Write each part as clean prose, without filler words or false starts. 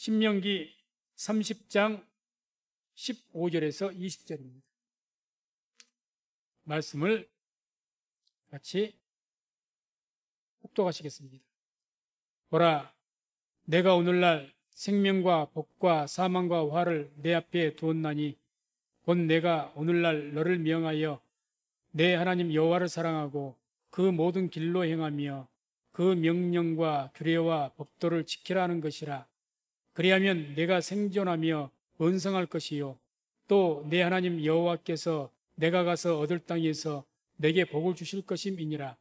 신명기 30장 15절에서 20절입니다. 말씀을 같이 합독하시겠습니다. 보라, 내가 오늘날 생명과 복과 사망과 화를 내 앞에 두었나니 곧 내가 오늘날 너를 명하여 내 하나님 여호와를 사랑하고 그 모든 길로 행하며 그 명령과 규례와 법도를 지키라 하는 것이라. 그리하면 내가 생존하며 번성할 것이요 또 내 하나님 여호와께서 내가 가서 얻을 땅에서 내게 복을 주실 것임이니라.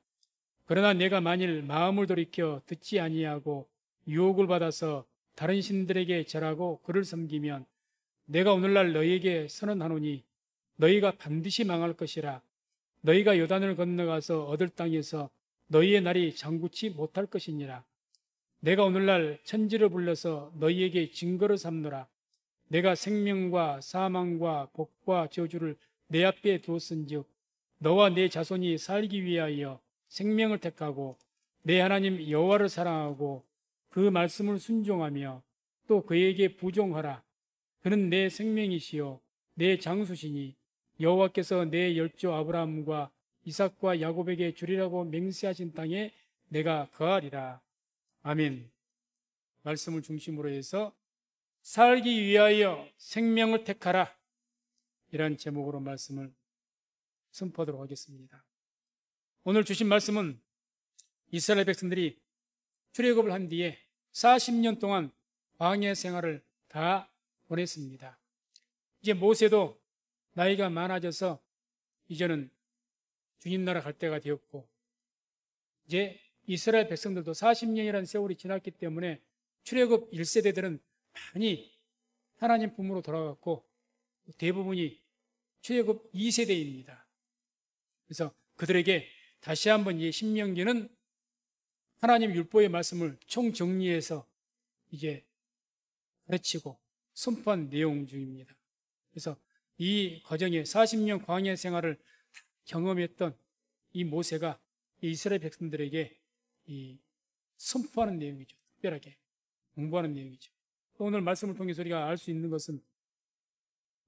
그러나 내가 만일 마음을 돌이켜 듣지 아니하고 유혹을 받아서 다른 신들에게 절하고 그를 섬기면 내가 오늘날 너희에게 선언하노니 너희가 반드시 망할 것이라. 너희가 요단을 건너가서 얻을 땅에서 너희의 날이 장구치 못할 것이니라. 내가 오늘날 천지를 불러서 너희에게 증거를 삼노라. 내가 생명과 사망과 복과 저주를 내 앞에 두었은즉 너와 내 자손이 살기 위하여 생명을 택하고 내 하나님 여호와를 사랑하고 그 말씀을 순종하며 또 그에게 부종하라. 그는 내 생명이시요 내 장수시니 여호와께서 내 열조 아브라함과 이삭과 야곱에게 주리라고 맹세하신 땅에 내가 거하리라. 아멘. 말씀을 중심으로 해서 살기 위하여 생명을 택하라, 이런 제목으로 말씀을 선포하도록 하겠습니다. 오늘 주신 말씀은 이스라엘 백성들이 출애굽을 한 뒤에 40년 동안 광야 생활을 다 보냈습니다. 이제 모세도 나이가 많아져서 이제는 주님 나라 갈 때가 되었고, 이제 이스라엘 백성들도 40년이라는 세월이 지났기 때문에 출애굽 1세대들은 많이 하나님 품으로 돌아갔고 대부분이 출애굽 2세대입니다. 그래서 그들에게 다시 한번 이 신명기는 하나님 율법의 말씀을 총정리해서 이제 가르치고 선포한 내용 중입니다. 그래서 이 과정에 40년 광야 생활을 경험했던 이 모세가 이스라엘 백성들에게 이 선포하는 내용이죠. 특별하게 공부하는 내용이죠. 오늘 말씀을 통해서 우리가 알 수 있는 것은,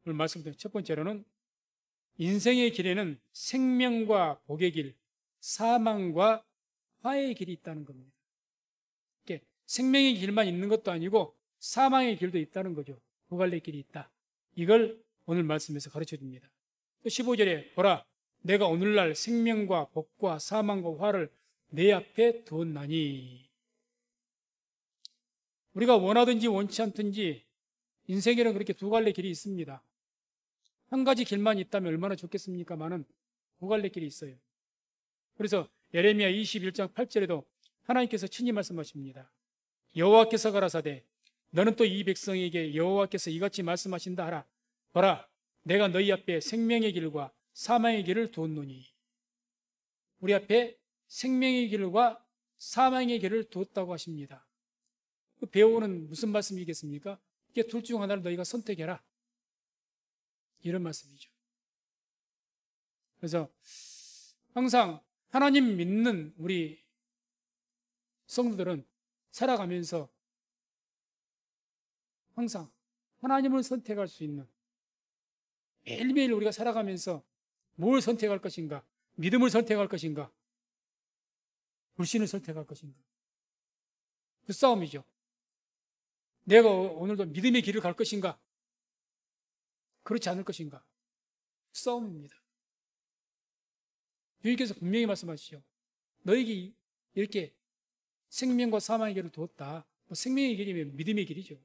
오늘 말씀 통해 첫 번째로는 인생의 길에는 생명과 복의 길, 사망과 화해의 길이 있다는 겁니다. 이렇게 생명의 길만 있는 것도 아니고 사망의 길도 있다는 거죠. 두 갈래 길이 있다. 이걸 오늘 말씀에서 가르쳐 줍니다. 또 15절에 보라, 내가 오늘날 생명과 복과 사망과 화를 내 앞에 두었나니. 우리가 원하든지 원치 않든지 인생에는 그렇게 두 갈래 길이 있습니다. 한 가지 길만 있다면 얼마나 좋겠습니까마는 두 갈래 길이 있어요. 그래서 예레미야 21장 8절에도 하나님께서 친히 말씀하십니다. 여호와께서 가라사대 너는 또 이 백성에게 여호와께서 이같이 말씀하신다 하라. 보라, 내가 너희 앞에 생명의 길과 사망의 길을 두었노니. 우리 앞에 생명의 길과 사망의 길을 두었다고 하십니다. 그 배우는 무슨 말씀이겠습니까? 이게 둘 중 하나를 너희가 선택해라, 이런 말씀이죠. 그래서 항상 하나님 믿는 우리 성도들은 살아가면서 항상 하나님을 선택할 수 있는, 매일매일 우리가 살아가면서 뭘 선택할 것인가? 믿음을 선택할 것인가? 불신을 선택할 것인가? 그 싸움이죠. 내가 오늘도 믿음의 길을 갈 것인가? 그렇지 않을 것인가? 그 싸움입니다. 주님께서 분명히 말씀하시죠. 너에게 이렇게 생명과 사망의 길을 두었다. 생명의 길이면 믿음의 길이죠.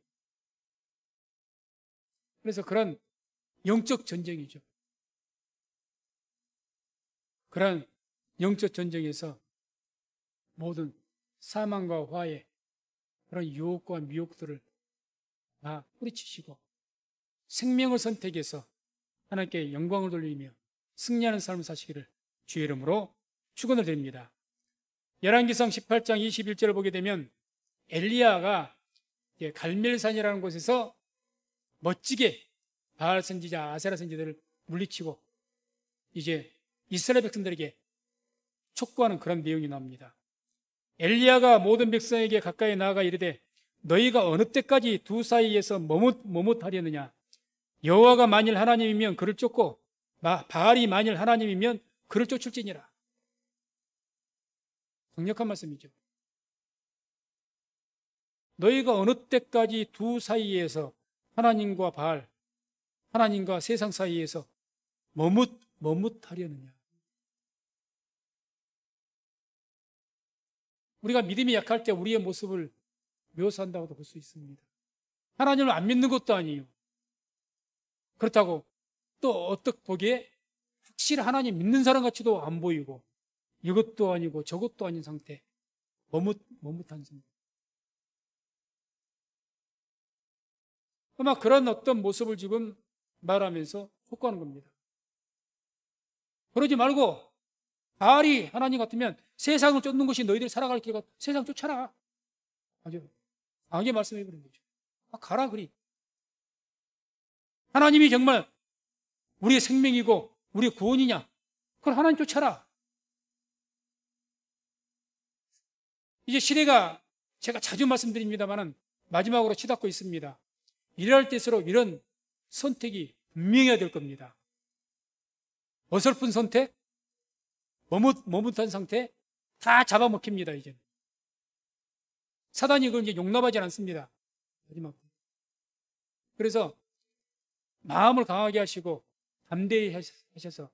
그래서 그런 영적 전쟁이죠. 그런 영적 전쟁에서 모든 사망과 화해, 그런 유혹과 미혹들을 다 뿌리치시고 생명을 선택해서 하나님께 영광을 돌리며 승리하는 삶을 사시기를 주의 이름으로 축원을 드립니다. 열왕기상 18장 21절을 보게 되면 엘리야가 갈멜산이라는 곳에서 멋지게 바알 선지자, 아세라 선지자들을 물리치고 이제 이스라엘 백성들에게 촉구하는 그런 내용이 나옵니다. 엘리야가 모든 백성에게 가까이 나아가 이르되 너희가 어느 때까지 두 사이에서 머뭇하려느냐. 여호와가 만일 하나님이면 그를 쫓고 바알이 만일 하나님이면 그를 쫓을지니라. 강력한 말씀이죠. 너희가 어느 때까지 두 사이에서 하나님과 바알, 하나님과 세상 사이에서 머뭇하려느냐. 우리가 믿음이 약할 때 우리의 모습을 묘사한다고도 볼 수 있습니다. 하나님을 안 믿는 것도 아니에요. 그렇다고 또 어떻게 보기에 확실히 하나님 믿는 사람 같이도 안 보이고 이것도 아니고 저것도 아닌 상태. 머뭇한 상태. 아마 그런 어떤 모습을 지금 말하면서 촉구하는 겁니다. 그러지 말고 바알이 하나님 같으면 세상을 쫓는 것이 너희들이 살아갈 길이가 세상 쫓아라. 아주 강하게 말씀해 버린 거죠. 가라 그리. 하나님이 정말 우리의 생명이고 우리의 구원이냐? 그걸 하나님 쫓아라. 이제 시대가 제가 자주 말씀드립니다만은 마지막으로 치닫고 있습니다. 이럴 때일수록 이런 선택이 분명해야 될 겁니다. 어설픈 선택, 머뭇한 상태 다 잡아먹힙니다. 이제는 사단이 그걸 이제 용납하지 않습니다. 마지막. 그래서 마음을 강하게 하시고 담대히 하셔서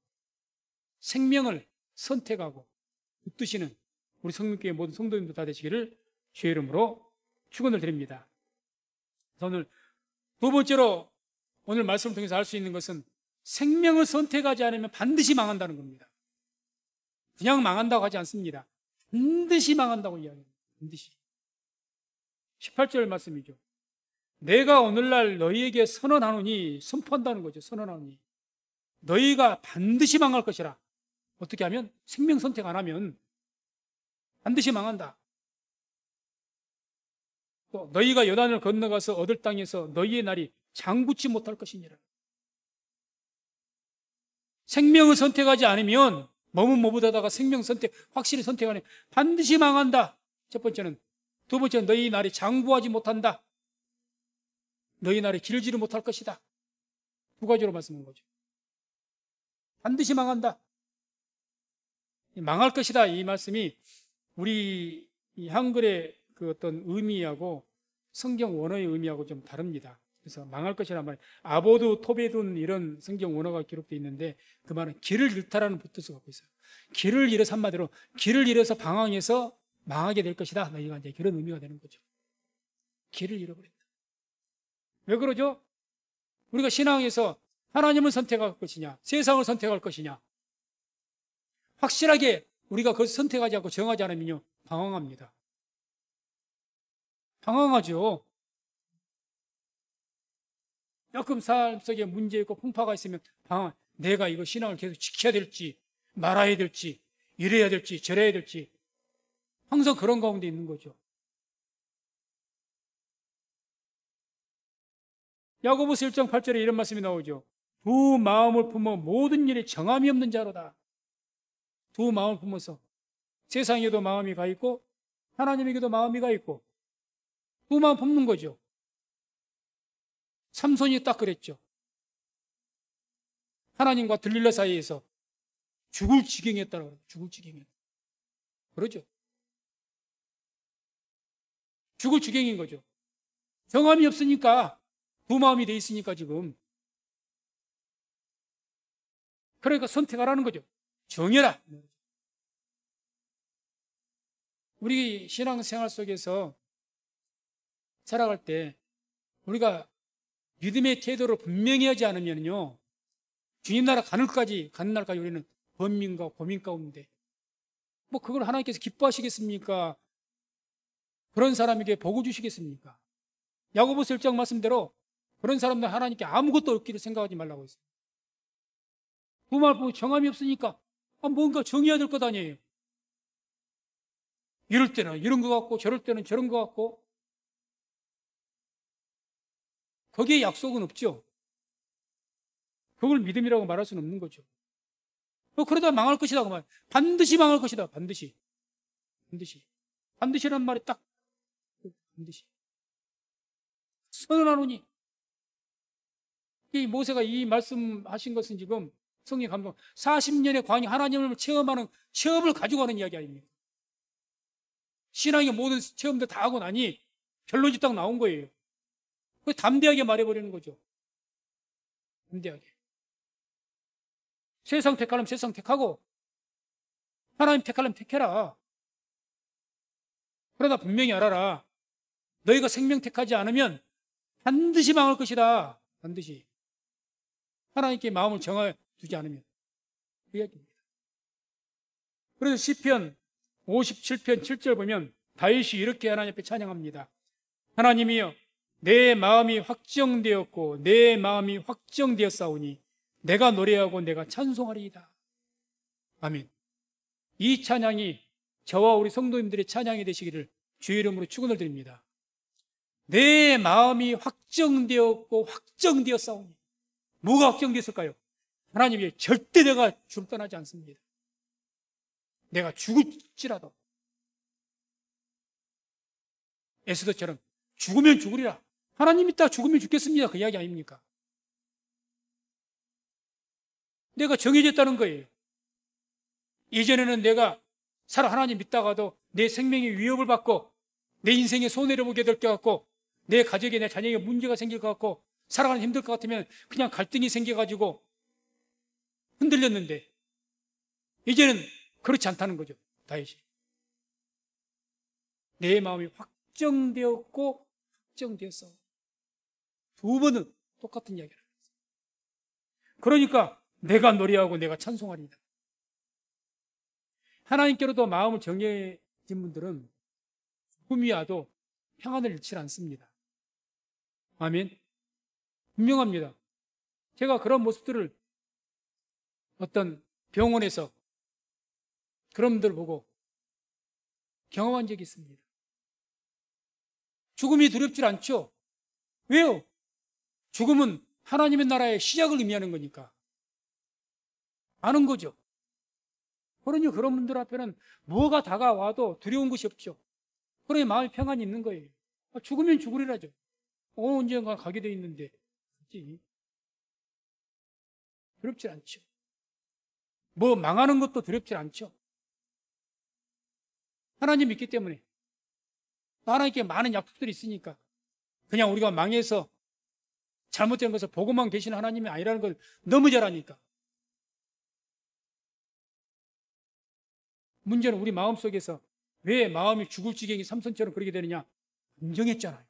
생명을 선택하고 붙드시는 우리 성령교회 모든 성도님들 다 되시기를 주의 이름으로 축원을 드립니다. 오늘 두 번째로 오늘 말씀을 통해서 알 수 있는 것은 생명을 선택하지 않으면 반드시 망한다는 겁니다. 그냥 망한다고 하지 않습니다. 반드시 망한다고 이야기합니다. 반드시. 18절 말씀이죠. 내가 오늘날 너희에게 선언하노니, 선포한다는 거죠. 선언하노니 너희가 반드시 망할 것이라. 어떻게 하면? 생명 선택 안 하면 반드시 망한다. 또 너희가 요단을 건너가서 얻을 땅에서 너희의 날이 장붙지 못할 것이니라. 생명을 선택하지 않으면 머뭇하다가 생명 선택 확실히 선택 안 해 반드시 망한다. 첫 번째는. 두 번째는 너희 날이 장구하지 못한다. 너희 날이 길지를 못할 것이다. 두 가지로 말씀한 거죠. 반드시 망한다. 망할 것이다. 이 말씀이 우리 이 한글의 그 어떤 의미하고 성경 원어의 의미하고 좀 다릅니다. 그래서 망할 것이란 말이 아보드, 토베둔 이런 성경 원어가 기록되어 있는데 그 말은 길을 잃다라는 뜻을 갖고 있어요. 길을 잃어서 한마디로 길을 잃어서 방황해서 망하게 될 것이다. 너희가 이제 그런 의미가 되는 거죠. 길을 잃어버린다. 왜 그러죠? 우리가 신앙에서 하나님을 선택할 것이냐, 세상을 선택할 것이냐, 확실하게 우리가 그것을 선택하지 않고 정하지 않으면요, 방황합니다. 방황하죠. 조금 삶 속에 문제 있고 풍파가 있으면 방황. 내가 이거 신앙을 계속 지켜야 될지, 말아야 될지, 이래야 될지, 저래야 될지. 항상 그런 가운데 있는 거죠. 야고보서 1장 8절에 이런 말씀이 나오죠. 두 마음을 품어 모든 일에 정함이 없는 자로다. 두 마음을 품어서 세상에도 마음이 가 있고 하나님에게도 마음이 가 있고 두 마음 품는 거죠. 삼손이 딱 그랬죠. 하나님과 들릴라 사이에서 죽을 지경이었다고 그래요. 죽을 지경이었다. 그러죠. 죽을 지경인 거죠. 정함이 없으니까 두 마음이 돼 있으니까 지금. 그러니까 선택하라는 거죠. 정해라. 우리 신앙생활 속에서 살아갈 때 우리가 믿음의 태도를 분명히 하지 않으면요, 주님 나라 가는 날까지 우리는 번민과 고민 가운데, 뭐 그걸 하나님께서 기뻐하시겠습니까? 그런 사람에게 복을 주시겠습니까? 야고보서 1장 말씀대로 그런 사람들 하나님께 아무것도 없기를 생각하지 말라고 했어요. 그 말 보고 정함이 없으니까 뭔가 정해야 될 것 아니에요. 이럴 때는 이런 것 같고 저럴 때는 저런 것 같고 거기에 약속은 없죠. 그걸 믿음이라고 말할 수는 없는 거죠. 그러다 망할 것이다 그 말. 반드시 망할 것이다. 반드시. 반드시란 말이 딱 반드시. 선언하노니. 이 모세가 이 말씀하신 것은 지금 성령 감동 40년의 광야 하나님을 체험하는 체험을 가지고 하는 이야기 아닙니까? 신앙의 모든 체험들 다 하고 나니 결론이 딱 나온 거예요. 그 담대하게 말해버리는 거죠. 담대하게. 세상 택하려면 세상 택하고 하나님 택하려면 택해라. 그러나 분명히 알아라. 너희가 생명 택하지 않으면 반드시 망할 것이다. 반드시. 하나님께 마음을 정해두지 않으면. 그 이야기입니다. 그래서 시편 57편 7절 보면 다윗이 이렇게 하나님 앞에 찬양합니다. 하나님이여 내 마음이 확정되었고 내 마음이 확정되었사오니 내가 노래하고 내가 찬송하리이다. 아멘. 이 찬양이 저와 우리 성도님들의 찬양이 되시기를 주의 이름으로 축원을 드립니다. 내 마음이 확정되었고 확정되었사오니 뭐가 확정되었을까요? 하나님이 절대 내가 주를 떠나지 않습니다. 내가 죽을지라도 에스더처럼 죽으면 죽으리라. 하나님이 딱 죽으면 죽겠습니다. 그 이야기 아닙니까? 내가 정해졌다는 거예요. 예전에는 내가 하나님 믿다가도 내 생명에 위협을 받고 내 인생에 손해를 보게 될 것 같고 내 가족에 내 자녀에게 문제가 생길 것 같고 살아가는 힘들 것 같으면 그냥 갈등이 생겨가지고 흔들렸는데 이제는 그렇지 않다는 거죠. 다윗이. 내 마음이 확정되었고 확정되었어. 두 번은 똑같은 이야기를 합니다. 그러니까 내가 노래하고 내가 찬송하리이다. 하나님께로도 마음을 정해진 분들은 죽음이 와도 평안을 잃지 않습니다. 아멘. 분명합니다. 제가 그런 모습들을 어떤 병원에서 그런 분들을 보고 경험한 적이 있습니다. 죽음이 두렵지 않죠? 왜요? 죽음은 하나님의 나라의 시작을 의미하는 거니까. 아는 거죠. 그러니 그런 분들 앞에는 뭐가 다가와도 두려운 것이 없죠. 그러니 마음의 평안이 있는 거예요. 죽으면 죽으리라죠. 언젠가 가게 돼 있는데 두렵지 않죠. 뭐 망하는 것도 두렵지 않죠. 하나님 믿기 때문에 하나님께 많은 약속들이 있으니까 그냥 우리가 망해서 잘못된 것을 보고만 계시는 하나님이 아니라는 걸 너무 잘 아니까. 문제는 우리 마음속에서 왜 마음이 죽을 지경이 삼손처럼 그렇게 되느냐? 안 정했잖아요.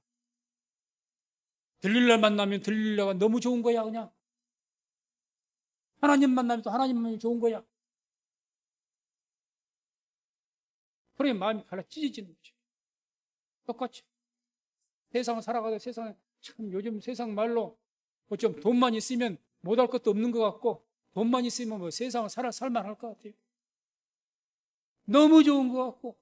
들릴날 만나면 들릴날가 너무 좋은 거야 그냥. 하나님 만나면 또 하나님만이 좋은 거야. 그러니 마음이 갈라 찢어지는 거죠. 똑같죠. 세상을 살아가다 세상에 참 요즘 세상 말로 뭐 좀 돈만 있으면 못할 것도 없는 것 같고 돈만 있으면 뭐 세상을 살만할 것 같아요. 너무 좋은 것 같고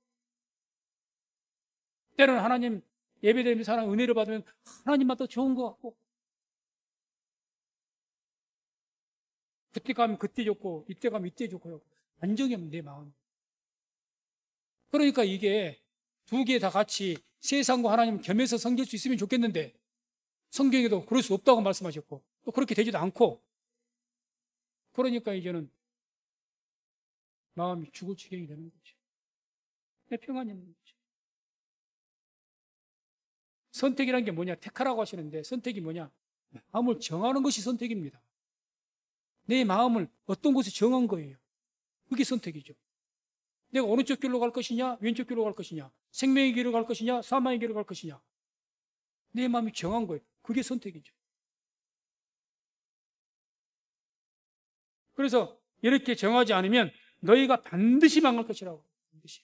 때로는 하나님 예배드리면서 하나님 은혜를 받으면 하나님만 더 좋은 것 같고 그때 가면 그때 좋고 이때 가면 이때 좋고요. 안정이 없는 내 마음. 그러니까 이게 두 개 다 같이 세상과 하나님 겸해서 섬길 수 있으면 좋겠는데 성경에도 그럴 수 없다고 말씀하셨고 또 그렇게 되지도 않고 그러니까 이제는 마음이 죽을 지경이 되는 거죠. 내 평안이 없는 거죠. 선택이라는 게 뭐냐? 택하라고 하시는데 선택이 뭐냐? 마음을 정하는 것이 선택입니다. 내 마음을 어떤 곳에 정한 거예요. 그게 선택이죠. 내가 오른쪽 길로 갈 것이냐 왼쪽 길로 갈 것이냐 생명의 길로 갈 것이냐 사망의 길로 갈 것이냐 내 마음이 정한 거예요. 그게 선택이죠. 그래서 이렇게 정하지 않으면 너희가 반드시 망할 것이라고. 반드시.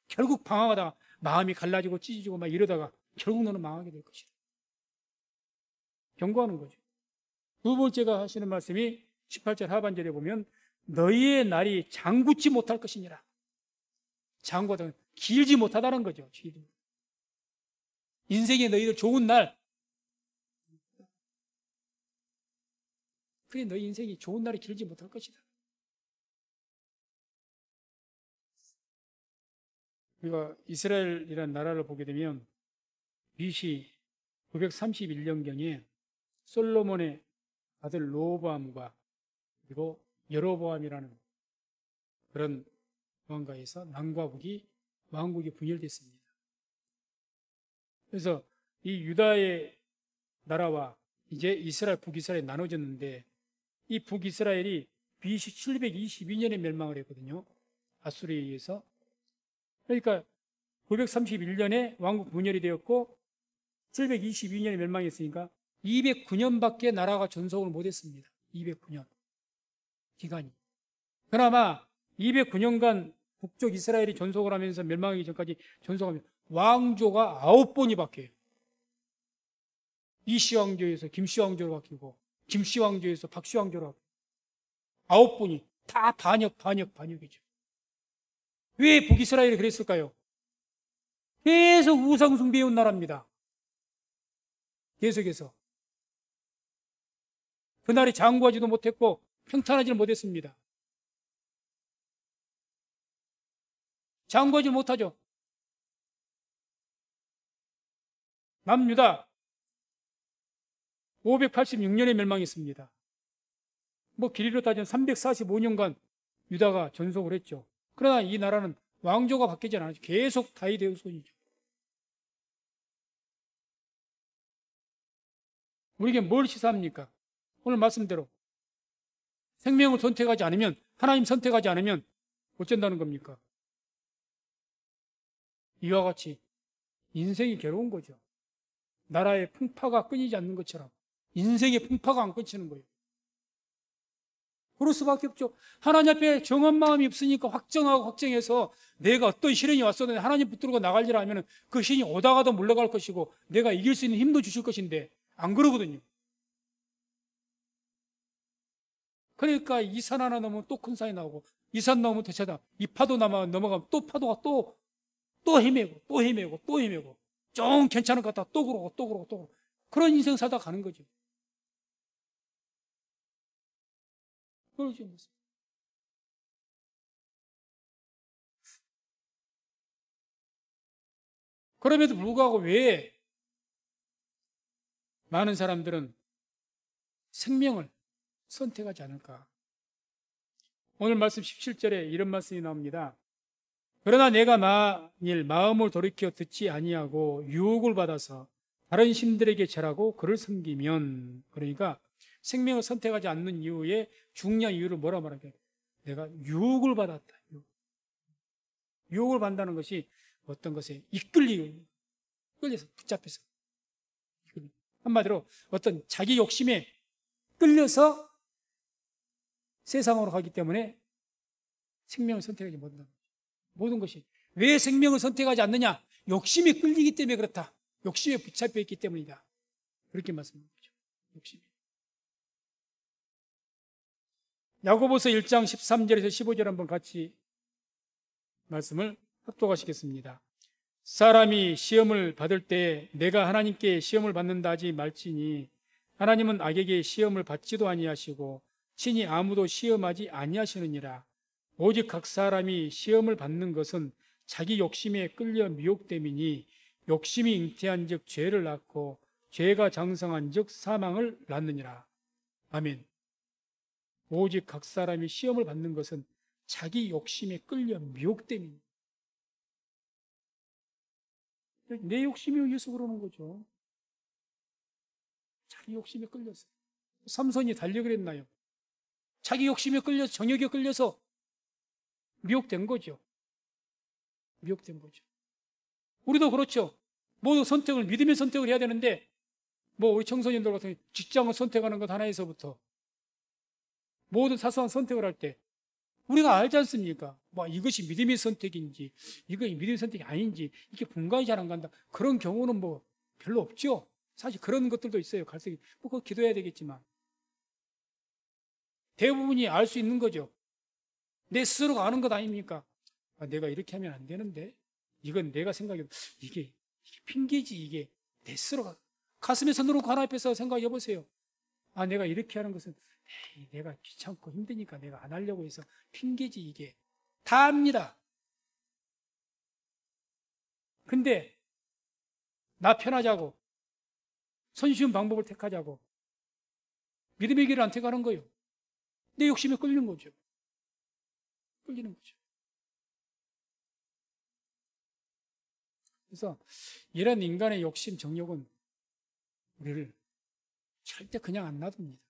결국 방황하다가 마음이 갈라지고 찢어지고 막 이러다가 결국 너는 망하게 될 것이다. 경고하는 거죠. 두 번째가 하시는 말씀이 18절 하반절에 보면 너희의 날이 장구치 못할 것이니라. 장구하다 길지 못하다는 거죠. 인생에 너희들 좋은 날 그게 너희 인생이 좋은 날이 길지 못할 것이다. 우리가 이스라엘이라는 나라를 보게 되면 빛이 931년경에 솔로몬의 아들 로보암과 그리고 여로보암이라는 그런 왕가에서 남과 북이 왕국이 분열됐습니다. 그래서 이 유다의 나라와 이제 이스라엘, 북이스라엘이 나눠졌는데 이 북이스라엘이 BC 722년에 멸망을 했거든요. 아수르에 의해서. 그러니까 931년에 왕국 분열이 되었고 722년에 멸망했으니까 209년밖에 나라가 존속을 못했습니다. 209년 기간이. 그나마 209년간 북쪽 이스라엘이 존속을 하면서 멸망하기 전까지 존속하면 왕조가 9번이 바뀌어요. 이씨 왕조에서 김씨 왕조로 바뀌고 김씨 왕조에서 박씨 왕조로 바뀌고 9번이 다 반역이죠. 왜 북이스라엘이 그랬을까요? 계속 우상 숭배해온 나라입니다. 계속해서. 그날이 장구하지도 못했고 평탄하지는 못했습니다. 장구하지 못하죠. 남유다 586년에 멸망했습니다. 뭐 길이로 따지면 345년간 유다가 존속을 했죠. 그러나 이 나라는 왕조가 바뀌지 않았죠. 계속 다윗의 후손이죠. 우리에게 뭘 시사합니까? 오늘 말씀대로 생명을 선택하지 않으면, 하나님 선택하지 않으면 어쩐다는 겁니까? 이와 같이 인생이 괴로운 거죠. 나라의 풍파가 끊이지 않는 것처럼 인생의 풍파가 안 끊이는 거예요. 그럴 수밖에 없죠. 하나님 앞에 정한 마음이 없으니까 확정해서 내가 어떤 시련이 왔어도 하나님 붙들고 나갈 일 하면 그 시련이 오다가도 물러갈 것이고 내가 이길 수 있는 힘도 주실 것인데 안 그러거든요. 그러니까 이 산 하나 넘으면 또 큰 산이 나오고 이 산 넘으면 더 차다. 이 파도 넘어가면 또 파도가 또 헤매고 좀 괜찮은 것 같다 또 그러고 그런 인생 살다 가는 거죠. 그러지 않습니까? 그럼에도 불구하고 왜 많은 사람들은 생명을 선택하지 않을까? 오늘 말씀 17절에 이런 말씀이 나옵니다. 그러나 내가 만일 마음을 돌이켜 듣지 아니하고 유혹을 받아서 다른 신들에게 절하고 그를 섬기면, 그러니까 생명을 선택하지 않는 이유의 중요한 이유를 뭐라 말할까요? 내가 유혹을 받았다. 유혹을 받는다는 것이 어떤 것에 끌려서 붙잡혀서, 한마디로 어떤 자기 욕심에 끌려서 세상으로 가기 때문에 생명을 선택하지 못한다. 모든 것이 왜 생명을 선택하지 않느냐? 욕심이 끌리기 때문에 그렇다. 욕심에 붙잡혀 있기 때문이다. 그렇게 말씀하는 거죠. 욕심이. 야고보서 1장 13절에서 15절 한번 같이 말씀을 합독하시겠습니다. 사람이 시험을 받을 때 내가 하나님께 시험을 받는다 하지 말지니 하나님은 악에게 시험을 받지도 아니하시고 친히 아무도 시험하지 아니하시느니라. 오직 각 사람이 시험을 받는 것은 자기 욕심에 끌려 미혹됨이니 욕심이 잉태한 즉 죄를 낳고 죄가 장성한 즉 사망을 낳느니라. 아멘. 오직 각 사람이 시험을 받는 것은 자기 욕심에 끌려 미혹됨이니. 내 욕심에 의해서 그러는 거죠. 자기 욕심에 끌려서. 삼손이 달력을 했나요? 자기 욕심에 끌려서, 정욕에 끌려서 미혹된 거죠. 미혹된 거죠. 우리도 그렇죠. 모두 선택을, 믿음의 선택을 해야 되는데, 뭐 우리 청소년들 같은 직장을 선택하는 것 하나에서부터 모든 사소한 선택을 할 때 우리가 알지 않습니까? 뭐 이것이 믿음의 선택인지 이거 믿음의 선택이 아닌지 이게 분간이 잘 안 간다. 그런 경우는 뭐 별로 없죠. 사실 그런 것들도 있어요. 갈색이. 뭐 그거 기도해야 되겠지만 대부분이 알 수 있는 거죠. 내 스스로가 아는 것 아닙니까? 아, 내가 이렇게 하면 안 되는데 이건 내가 생각해도 이게 핑계지. 이게 내 스스로가 가슴에 손 놓고 하나님 앞에서 생각해 보세요. 아, 내가 이렇게 하는 것은 내가 귀찮고 힘드니까 내가 안 하려고 해서 핑계지. 이게 다 압니다. 근데 나 편하자고 손쉬운 방법을 택하자고. 믿음의 길을 안 택하는 거예요. 내 욕심에 끌리는 거죠. 끌리는 거죠. 그래서 이런 인간의 욕심, 정욕은 우리를 절대 그냥 안 놔둡니다.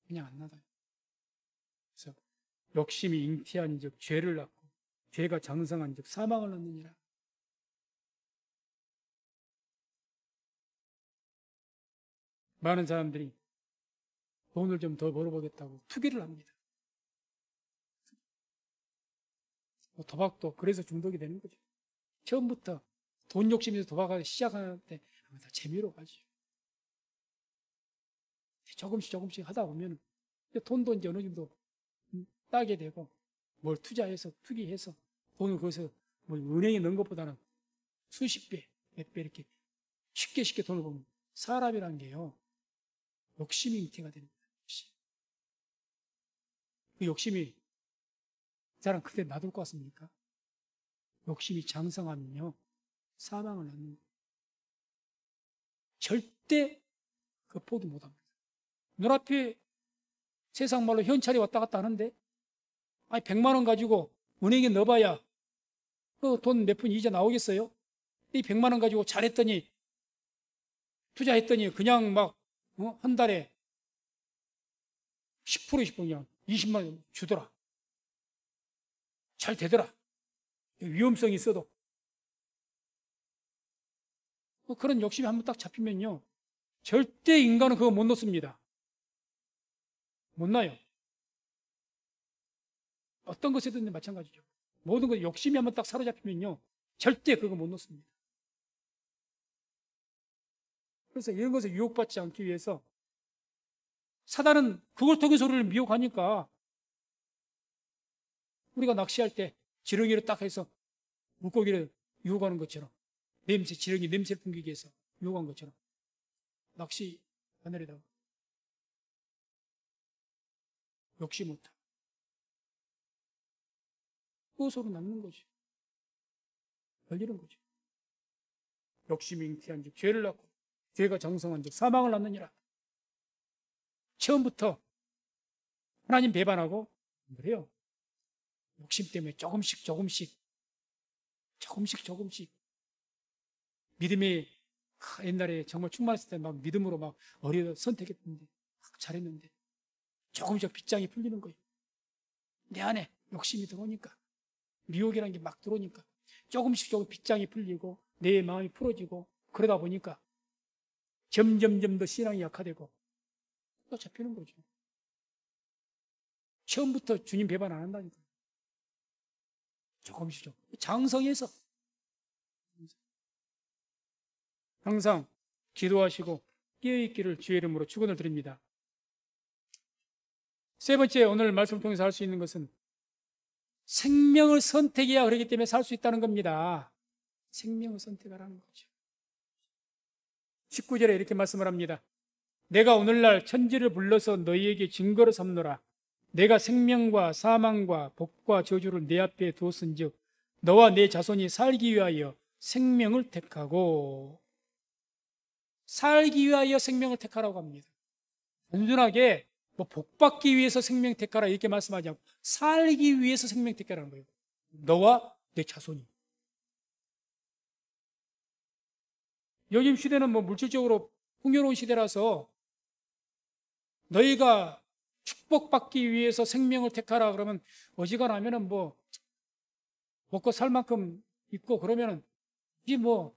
그냥 안 놔둬요. 그래서 욕심이 잉태한 즉 죄를 낳고 죄가 장성한 즉 사망을 낳느니라. 많은 사람들이 돈을 좀 더 벌어보겠다고 투기를 합니다. 도박도 그래서 중독이 되는 거죠. 처음부터 돈 욕심에서 도박하기 시작하는데 다 재미로 가죠. 조금씩 하다 보면 돈도 이제 어느 정도 따게 되고 뭘 투자해서 투기해서 돈을 거기서 뭐 은행에 넣은 것보다는 수십 배, 몇 배 이렇게 쉽게 돈을 보면 사람이란 게요. 욕심이 잉태가 됩니다. 욕심. 그 욕심이 사람 그대로 놔둘 것 같습니까? 욕심이 장성하면요. 사망을 낳는 거예요. 절대 그 포기 못합니다. 눈앞에 세상 말로 현찰이 왔다 갔다 하는데 아니 100만 원 가지고 은행에 넣어봐야 그 돈 몇 푼 이자 나오겠어요? 이 100만 원 가지고 잘했더니 투자했더니 그냥 막 한 달에 10%씩 그냥 20만 원 주더라. 잘 되더라. 위험성이 있어도. 그런 욕심이 한번 딱 잡히면요. 절대 인간은 그거 못 놓습니다. 못 놔요. 어떤 것이든 마찬가지죠. 모든 것 욕심이 한번 딱 사로잡히면요. 절대 그거 못 놓습니다. 그래서 이런 것에 유혹받지 않기 위해서 사단은 그걸 통해서 우리를 미혹하니까 우리가 낚시할 때 지렁이를 딱 해서 물고기를 유혹하는 것처럼 지렁이 냄새를 풍기기 위해서 유혹한 것처럼 낚시 바늘에다가 욕심 못하 그것으로 남는 거죠. 걸리는 거죠. 욕심이 잉태한 즉 죄를 낳고 죄가 장성한 즉 사망을 낳느니라. 처음부터 하나님 배반하고 그래요. 욕심 때문에 조금씩 믿음이 옛날에 정말 충만했을 때 막 믿음으로 막 어려서 선택했는데 막 잘했는데 조금씩 빗장이 풀리는 거예요. 내 안에 욕심이 들어오니까 미혹이라는 게 막 들어오니까 조금씩 빗장이 풀리고 내 마음이 풀어지고 그러다 보니까 점점 더 신앙이 약화되고 또 잡히는 거죠. 처음부터 주님 배반 안 한다니까. 조금씩 장성해서 항상 기도하시고 깨어있기를 주의 이름으로 축원을 드립니다. 세 번째 오늘 말씀을 통해서 할 수 있는 것은 생명을 선택해야 그러기 때문에 살 수 있다는 겁니다. 생명을 선택하라는 거죠. 19절에 이렇게 말씀을 합니다. 내가 오늘날 천지를 불러서 너희에게 증거로 삼노라. 내가 생명과 사망과 복과 저주를 내 앞에 두었은즉 너와 내 자손이 살기 위하여 생명을 택하고 살기 위하여 생명을 택하라고 합니다. 단순하게 뭐 복받기 위해서 생명 택하라 이렇게 말씀하지 않고 살기 위해서 생명 택하라는 거예요. 너와 내 자손이. 요즘 시대는 뭐 물질적으로 풍요로운 시대라서 너희가 축복받기 위해서 생명을 택하라 그러면 어지간하면은 뭐 먹고 살 만큼 있고 그러면은 이게 뭐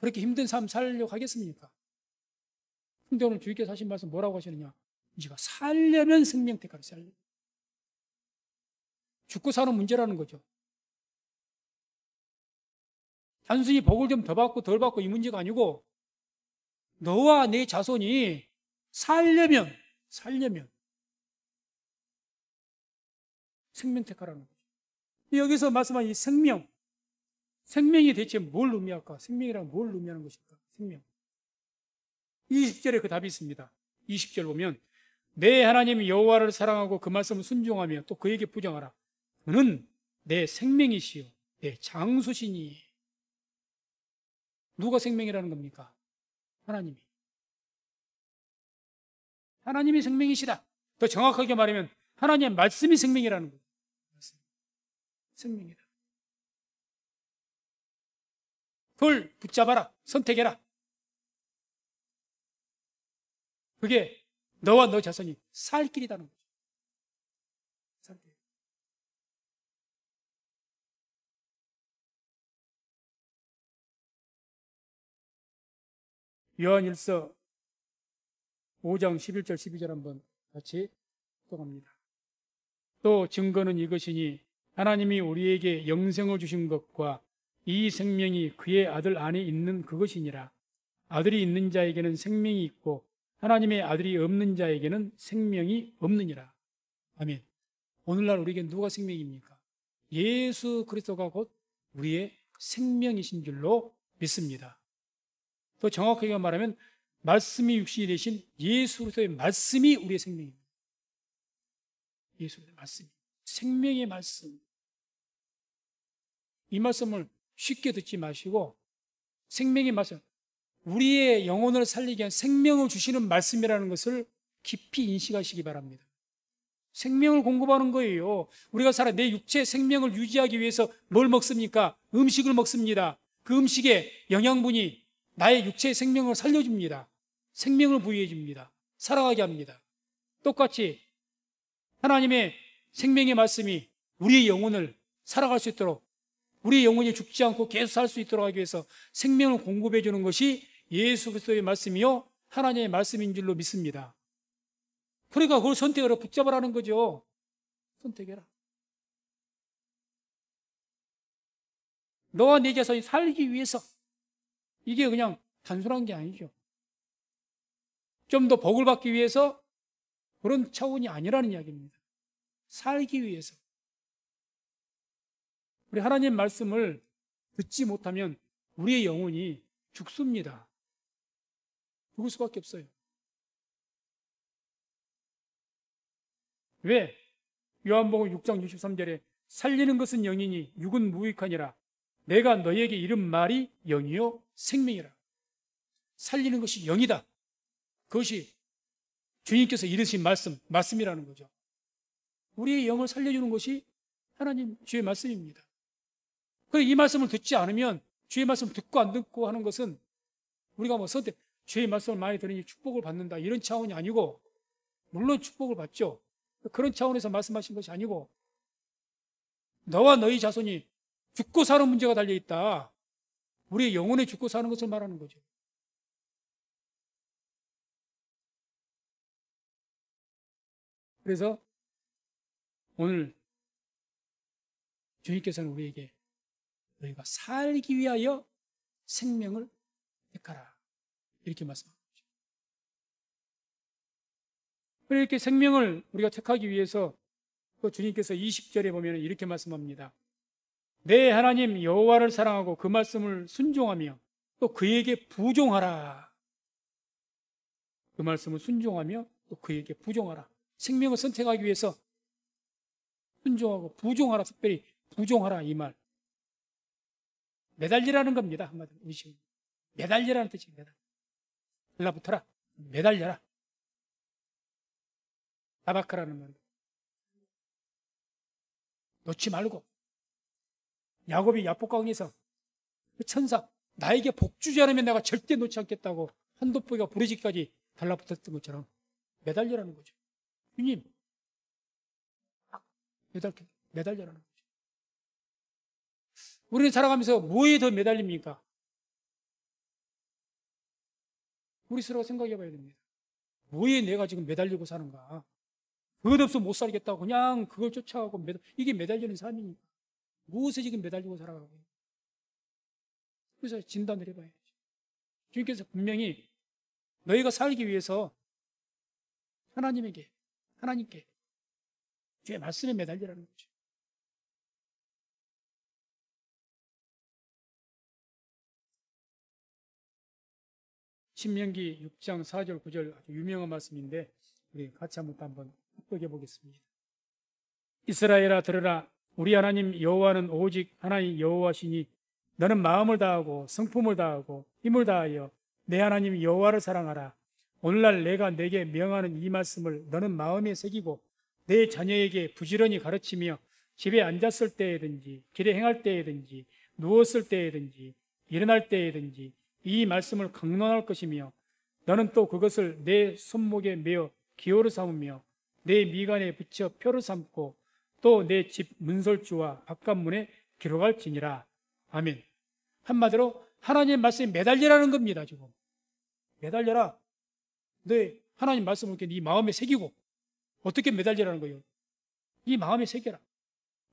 그렇게 힘든 삶 살려고 하겠습니까? 근데 오늘 주님께서 하신 말씀 뭐라고 하시느냐? 네가 살려면 생명 택하라. 살려. 죽고 사는 문제라는 거죠. 단순히 복을 좀 더 받고 덜 받고 이 문제가 아니고 너와 내 자손이 살려면 생명 택하라는 거죠. 여기서 말씀한 이 생명이 대체 뭘 의미할까? 생명이란 뭘 의미하는 것일까? 생명. 20절에 그 답이 있습니다. 20절 보면 내 하나님 여호와를 사랑하고 그 말씀을 순종하며 또 그에게 부정하라. 그는 내 생명이시요 내 장수시니. 누가 생명이라는 겁니까? 하나님이 생명이시다. 더 정확하게 말하면 하나님의 말씀이 생명이라는 거예요. 생명이다. 그걸 붙잡아라. 선택해라. 그게 너와 너 자손이 살 길이라는 거죠. 살 길. 요한일서 5장 11절 12절 한번 같이 읽어갑니다. 또 증거는 이것이니 하나님이 우리에게 영생을 주신 것과 이 생명이 그의 아들 안에 있는 그것이니라. 아들이 있는 자에게는 생명이 있고 하나님의 아들이 없는 자에게는 생명이 없느니라. 아멘. 오늘날 우리에게 누가 생명입니까? 예수 그리스도가 곧 우리의 생명이신 줄로 믿습니다. 더 정확하게 말하면 말씀이 육신이 되신 예수 그리스도의 말씀이 우리의 생명입니다. 예수 그리스도의 말씀, 생명의 말씀. 이 말씀을 쉽게 듣지 마시고 생명의 말씀, 우리의 영혼을 살리게 한 생명을 주시는 말씀이라는 것을 깊이 인식하시기 바랍니다. 생명을 공급하는 거예요. 우리가 살아 내 육체의 생명을 유지하기 위해서 뭘 먹습니까? 음식을 먹습니다. 그 음식의 영양분이 나의 육체의 생명을 살려줍니다. 생명을 부여해 줍니다. 살아가게 합니다. 똑같이 하나님의 생명의 말씀이 우리의 영혼을 살아갈 수 있도록, 우리의 영혼이 죽지 않고 계속 살 수 있도록 하기 위해서 생명을 공급해 주는 것이 예수 그리스도의 말씀이요 하나님의 말씀인 줄로 믿습니다. 그러니까 그걸 선택하라, 붙잡으라는 거죠. 선택해라. 너와 네 자손이 살기 위해서. 이게 그냥 단순한 게 아니죠. 좀 더 복을 받기 위해서 그런 차원이 아니라는 이야기입니다. 살기 위해서. 우리 하나님 말씀을 듣지 못하면 우리의 영혼이 죽습니다. 죽을 수밖에 없어요. 왜? 요한복음 6장 63절에 살리는 것은 영이니 육은 무익하니라. 내가 너희에게 이른 말이 영이요 생명이라. 살리는 것이 영이다. 그것이 주님께서 이르신 말씀이라는 거죠. 우리의 영을 살려주는 것이 하나님 주의 말씀입니다. 그래서 이 말씀을 듣지 않으면 주의 말씀을 듣고 안 듣고 하는 것은 우리가 뭐 선택, 주의 말씀을 많이 들으니 축복을 받는다 이런 차원이 아니고, 물론 축복을 받죠. 그런 차원에서 말씀하신 것이 아니고 너와 너희 자손이 죽고 사는 문제가 달려있다. 우리의 영혼에 죽고 사는 것을 말하는 거죠. 그래서 오늘 주님께서는 우리에게 너희가 살기 위하여 생명을 택하라 이렇게 말씀합니다. 이렇게 생명을 우리가 택하기 위해서 또 주님께서 20절에 보면 이렇게 말씀합니다. 내 하나님 여호와를 사랑하고 그 말씀을 순종하며 또 그에게 부종하라. 그 말씀을 순종하며 또 그에게 부종하라. 생명을 선택하기 위해서 순종하고 부종하라. 특별히 부종하라 이 말. 매달리라는 겁니다. 한마디로 의식. 매달리라는 뜻이에요. 달라붙어라. 매달려라. 타바카라는 말입니다. 놓지 말고. 야곱이 야복강에서 그 천사 나에게 복 주지 않으면 내가 절대 놓지 않겠다고 한돋보기가 부러지기까지 달라붙었던 것처럼 매달려라는 거죠. 주님 매달려라는 거죠. 우리는 살아가면서 뭐에 더 매달립니까? 우리 스스로 생각해 봐야 됩니다. 뭐에 내가 지금 매달리고 사는가? 그것 없으면 못 살겠다고 그냥 그걸 쫓아가고 이게 매달리는 삶이니까 무엇에 지금 매달리고 살아가고 있는. 그래서 진단을 해봐야죠. 주님께서 분명히 너희가 살기 위해서 하나님께 주의 말씀에 매달리라는 거죠. 신명기 6장 4절 9절 아주 유명한 말씀인데 우리 같이 한번 합독해 보겠습니다. 이스라엘아 들으라. 우리 하나님 여호와는 오직 하나님 여호와시니 너는 마음을 다하고 성품을 다하고 힘을 다하여 내 하나님 여호와를 사랑하라. 오늘날 내가 내게 명하는 이 말씀을 너는 마음에 새기고 내 자녀에게 부지런히 가르치며 집에 앉았을 때에든지 길에 행할 때에든지 누웠을 때에든지 일어날 때에든지 이 말씀을 강론할 것이며 너는 또 그것을 내 손목에 메어 기호로 삼으며 내 미간에 붙여 표를 삼고 또 내 집 문설주와 바깥문에 기록할지니라. 아멘. 한마디로 하나님의 말씀에 매달리라는 겁니다. 지금 매달려라. 네 하나님 말씀을 이렇게 네 마음에 새기고. 어떻게 매달리라는 거예요? 네 마음에 새겨라.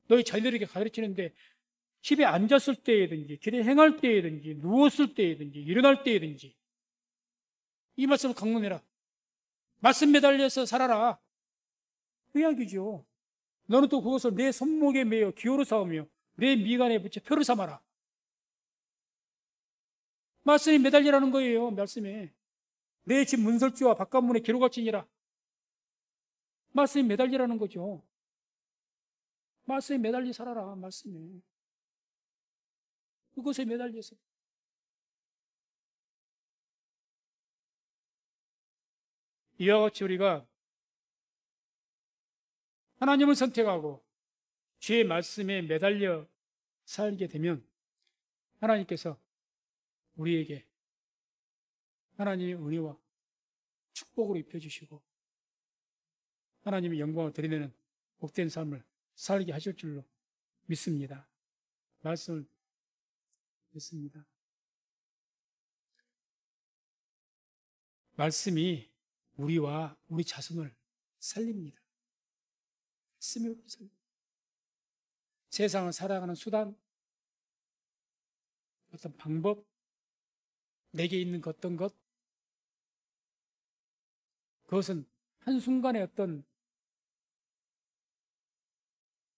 너희 자녀들에게 가르치는데 집에 앉았을 때에든지 길에 행할 때에든지 누웠을 때에든지 일어날 때에든지 이 말씀을 강론해라. 말씀 매달려서 살아라. 그 이야기죠. 너는 또 그것을 내 손목에 매어 기호로 삼으며 내 미간에 붙여 표를 삼아라. 말씀에 매달리라는 거예요. 말씀에. 내 집 문설주와 바깥문에 기록할지니라. 말씀에 매달리라는 거죠. 말씀에 매달려 살아라. 말씀에. 그것에 매달려서. 이와 같이 우리가 하나님을 선택하고 주의 말씀에 매달려 살게 되면 하나님께서 우리에게 하나님의 은혜와 축복으로 입혀주시고 하나님의 영광을 드러내는 복된 삶을 살게 하실 줄로 믿습니다. 말씀을 듣습니다. 말씀이 우리와 우리 자손을 살립니다. 말씀이 우리를 살립니다. 세상을 살아가는 수단, 어떤 방법, 내게 있는 어떤 것, 그것은 한순간에 어떤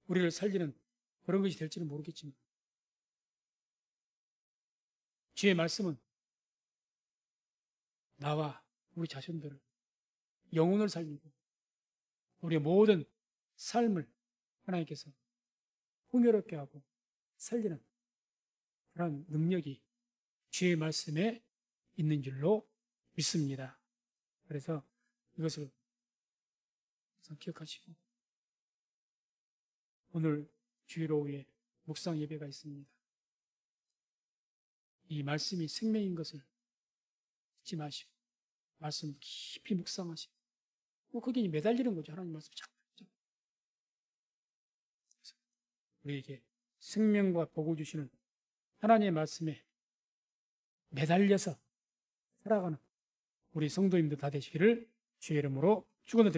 우리를 살리는 그런 것이 될지는 모르겠지만 주의 말씀은 나와 우리 자손들을 영혼을 살리고 우리의 모든 삶을 하나님께서 풍요롭게 하고 살리는 그런 능력이 주의 말씀에 있는 줄로 믿습니다. 그래서 이것을 기억하시고 오늘 주일 오후에 묵상 예배가 있습니다. 이 말씀이 생명인 것을 잊지 마시고 말씀 깊이 묵상하시고 거기에 매달리는 거죠. 하나님 말씀 자꾸 우리에게 생명과 복을 주시는 하나님의 말씀에 매달려서 살아가는 우리 성도님들 다 되시기를 주의 이름으로 축원을 드립니다.